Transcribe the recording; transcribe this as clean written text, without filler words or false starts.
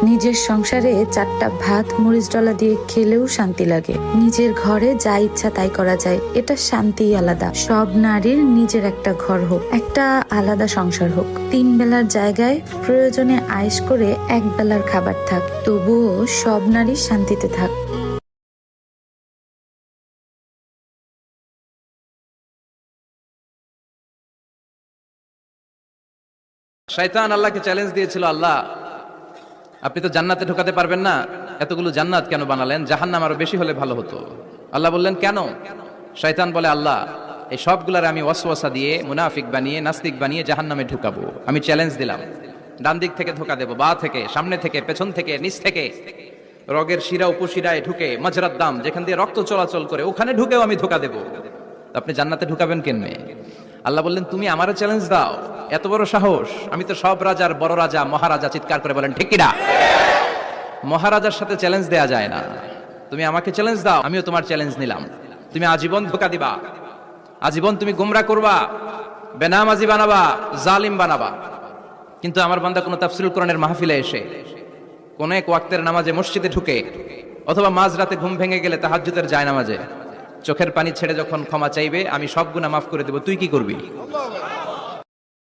নিজের সংসারে 4টা ভাত মরিচ ডলা দিয়ে খেলেও শান্তি লাগে। নিজের ঘরে যা ইচ্ছা তাই করা যায়, এটা শান্তিই আলাদা। সব নারীর নিজের একটা ঘর হোক, একটা আলাদা সংসার হোক, 3 বেলার জায়গায় প্রয়োজনে আয়েশ করে 1 বেলার খাবার থাক, তবুও সব নারী শান্তিতে থাক। শয়তান আল্লাহকে চ্যালেঞ্জ দিয়েছিল, আল্লাহ আপনি তো জান্নাতে ঢোকাতে পারবেন না, এতগুলো জান্নাত কেন বানালেন? জাহান্নাম আরো বেশি হলে ভালো হতো। আল্লাহ বললেন কেন? শয়তান বলে, আল্লাহ এই সবগুলার আমি ওয়াসওয়াসা দিয়ে মুনাফিক বানিয়ে নাস্তিক বানিয়ে জাহান্নামে ঢুকাবো। আমি চ্যালেঞ্জ দিলাম, ডান দিক থেকে ধোকা দেবো, বা থেকে, সামনে থেকে, পেছন থেকে, নিচ থেকে, রগের শিরা উপশিরায় ঢুকে, মাজরার দাম যেখান দিয়ে রক্ত চলাচল করে ওখানে ঢুকেও আমি ধোকা দেবো। আপনি জান্নাতে ঢুকাবেন কেনমে? আল্লাহ বললেন তুমি আমারও চ্যালেঞ্জ দাও, এত বড় সাহস? আমি তো সব রাজার বড় রাজা, মহারাজা। চিৎকার করে বলেন ঠিক কিনা? মহারাজার সাথে চ্যালেঞ্জ দেয়া যায় না। তুমি আমাকে চ্যালেঞ্জ দাও, আমিও তোমার চ্যালেঞ্জ নিলাম। তুমি আজীবন ধোকা দিবা, আজীবন তুমি গোমরা করবা, বেনামাজি বানাবা, জালিম বানাবা, কিন্তু আমার বান্দা কোনো তাফসীরুল কোরআনের মাহফিলে এসে কোন এক ওয়াক্তের নামাজে মসজিদে ঢুকে অথবা মাঝরাতে ঘুম ভেঙে গেলে তাহাজ্জুদের যায় নামাজে চোখের পানি ছেড়ে যখন ক্ষমা চাইবে, আমি সব গুনাহ মাফ করে দেব, তুই কি করবি?